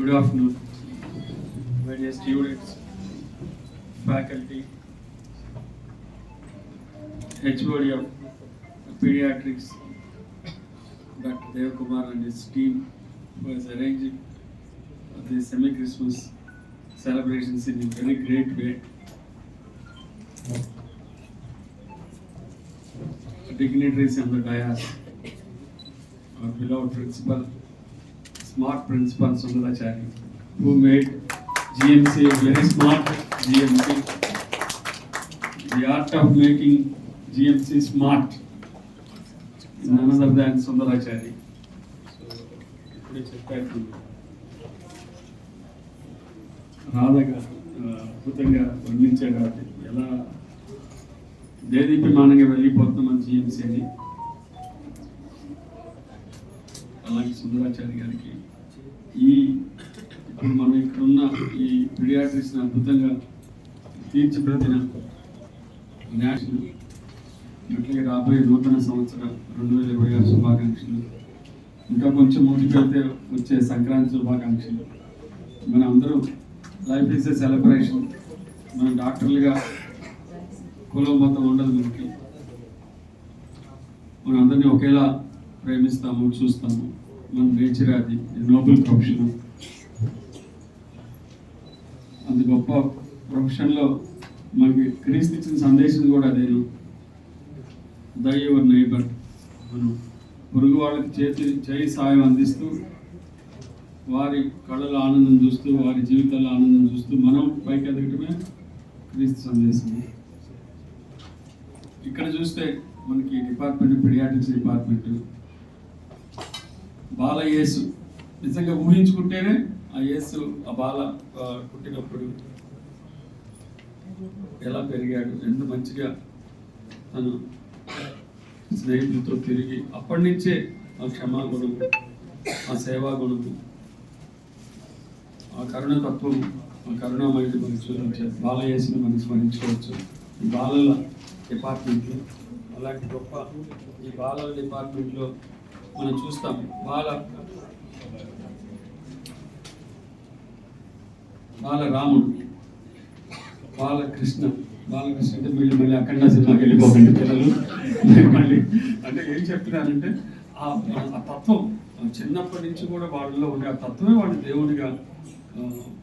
Good afternoon, my dear students, faculty, HOD of Pediatrics, Dr. Dev Kumar and his team, who has arranged the semi-Christmas celebrations in a very great way. Dignitaries on the dais, our beloved principal, smart principal Sundaracharya, who made GMC a very smart GMC. The art of making GMC smart is none other than Sundaracharya. So, ఇప్పుడే చెప్పారు రాధగా అద్భుతంగా వర్ణించాడు అది ఎలా దేదీప్యమానంగా వెళ్ళిపోతున్నాం మన GMC అని. అలాగే సుందరాచార్య గారికి ఇప్పుడు మనం ఇక్కడ ఉన్న ఈ పీడియాట్రిక్స్ని అద్భుతంగా తీర్చిదిద్దిన నేషనల్ అట్లాగే రాబోయే నూతన సంవత్సరం 2026 శుభాకాంక్షలు. ఇంకా కొంచెం ముందుకు వెళ్తే వచ్చే సంక్రాంతి శుభాకాంక్షలు. మన అందరూ లైఫ్ ఈజ్ ఎ సెలబ్రేషన్. మన డాక్టర్లుగా కులం మొత్తం ఉండదు. మనం అందరినీ ఒకేలా ప్రేమిస్తాము, చూస్తాము. మన నేచర్ అది నోబెల్ ప్రొఫెషన్. అంత గొప్ప ప్రొఫెషన్లో మనకి క్రీస్తు ఇచ్చిన సందేశం కూడా అదేను. దై యువర్ నైబర్. మనం పొరుగు వాళ్ళకి చేయి సాయం అందిస్తూ, వారి కళ్ళలో ఆనందం చూస్తూ, వారి జీవితాల్లో ఆనందం చూస్తూ మనం పైకి ఎదగటమే క్రీస్తు సందేశం. ఇక్కడ చూస్తే మనకి డిపార్ట్మెంట్ పీడియాట్రిక్స్ డిపార్ట్మెంట్ బాల యేసు నిజంగా ఊహించుకుంటేనే ఆ యేసు ఆ బాల పుట్టినప్పుడు ఎలా పెరిగాడు, ఎంత మంచిగా తను స్నేహితులతో తిరిగి అప్పటి నుంచే ఆ క్షమాగుణము, ఆ సేవాగుణము, ఆ కరుణతత్వం, ఆ కరుణామయుడు మనకు చూపించారు. బాల యేసుని మనం స్మరించుకోవచ్చు. ఈ బాలల డిపార్ట్మెంట్లో అలాంటి గొప్ప ఈ బాలల డిపార్ట్మెంట్లో మనం చూస్తాం. బాల రాముడు, బాలకృష్ణ అంటే వీళ్ళు మళ్ళీ అఖండ సినిమాకి వెళ్ళిపోకండి పిల్లలు. మళ్ళీ అంటే ఏం చెప్తున్నారంటే ఆ తత్వం చిన్నప్పటి నుంచి కూడా వాళ్ళలో ఉండే ఆ తత్వమే వాళ్ళు దేవుడిగా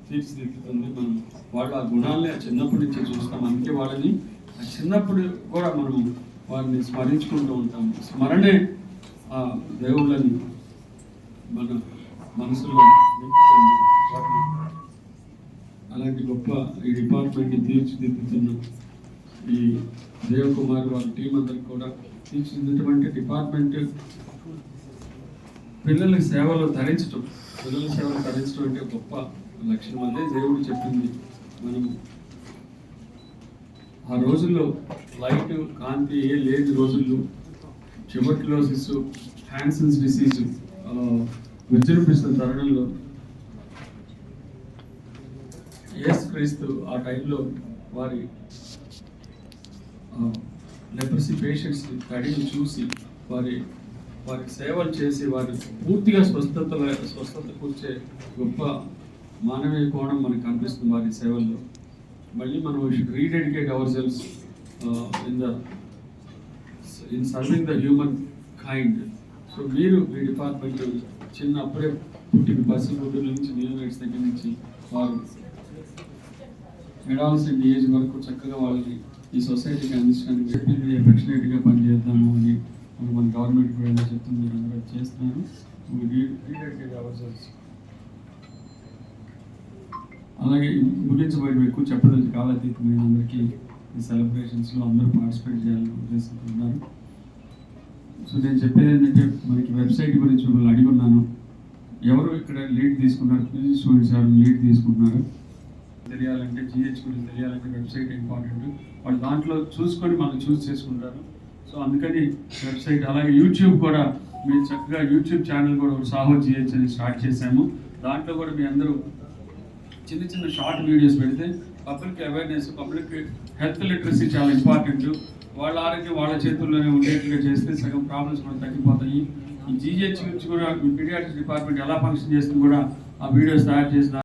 తీర్చిదిద్దుతుంది. మనం వాళ్ళు ఆ గుణాలని చిన్నప్పటి నుంచి చూస్తాం. అందుకే వాళ్ళని చిన్నప్పుడు కూడా మనం వారిని స్మరించుకుంటూ ఉంటాము. స్మరణే ఆ దేవుళ్ళని మన మనసులో నింపుతుంది. అలాంటి గొప్ప ఈ డిపార్ట్మెంట్ని తీర్చిదిద్దుతున్న ఈ దేవ్ కుమార్ వాళ్ళ టీం అందరికి కూడా తీర్చిదిద్దినటువంటి డిపార్ట్మెంట్ పిల్లల సేవలు తరించడం అంటే గొప్ప లక్ష్యం. అదే దేవుడు చెప్పింది. మనము ఆ రోజుల్లో లైట్ కాంతి ఏ లేని రోజుల్లో ట్యూబర్క్యులోసిస్, హ్యాన్సన్స్ డిసీజ్ విజృంభిస్తున్న తరుణంలో యేసుక్రీస్తు ఆ టైంలో వారి లెప్రసీ పేషెంట్స్ కడిగి చూసి వారికి సేవలు చేసి వారి పూర్తిగా స్వస్థత కూర్చే గొప్ప మానవీయ కోణం మనకు కనిపిస్తుంది వారి సేవల్లో. మళ్ళీ మనం rededicate hour cells in serving the human kind. So మీరు మీ డిపార్ట్మెంట్ అప్పుడే పుట్టిన పసిగుడ్డుల నుంచి న్యూనైట్స్ దగ్గర నుంచి వారు అడాలసెంట్ ఏజ్ వరకు చక్కగా వాళ్ళని ఈ సొసైటీకి అందించడానికి చెప్పింది ఎఫెక్షనేట్గా పనిచేద్దాము అని మన గవర్నమెంట్ కూడా ఏదో చెప్తుంది. మీరు అందరూ చేస్తున్నారు. Rededicate hour cells. అలాగే ముగించబోయే ఎక్కువ చెప్పడానికి కాలాతీతమైన అందరికీ ఈ సెలబ్రేషన్స్లో అందరూ పార్టిసిపేట్ చేయాలని ఉద్దేశంతో ఉన్నారు. సో నేను చెప్పేది ఏంటంటే మనకి వెబ్సైట్ గురించి మిమ్మల్ని అడిగి ఉన్నాను. ఎవరు ఇక్కడ లీడ్ తీసుకున్నారు? పీజీ స్టూడెంట్స్ ఎవరు లీడ్ తీసుకుంటున్నారు? తెలియాలంటే జిహెచ్ గురించి తెలియాలంటే వెబ్సైట్ ఇంపార్టెంట్. వాళ్ళు దాంట్లో చూసుకొని మనం చూస్ చేసుకుంటారు. సో అందుకని వెబ్సైట్. అలాగే యూట్యూబ్ కూడా మీరు చక్కగా యూట్యూబ్ ఛానల్ కూడా ఒక సాహో జిహెచ్ అని స్టార్ట్ చేశాము. దాంట్లో కూడా మీ అందరూ చిన్న షార్ట్ వీడియోస్ పెడితే public awareness, public health literacy చాలా ఇంపార్టెంట్. వాళ్ళ ఆరోగ్యం వాళ్ళ చేతుల్లోనే ఉండేట్టుగా చేస్తే సగం ప్రాబ్లమ్స్ కూడా తగ్గిపోతాయి. ఈ జీజీహెచ్ గురించి కూడా మీ పీడియాట్రిక్స్ డిపార్ట్మెంట్ ఎలా ఫంక్షన్ చేస్తుంది కూడా ఆ వీడియో స్టార్ట్ చేసిన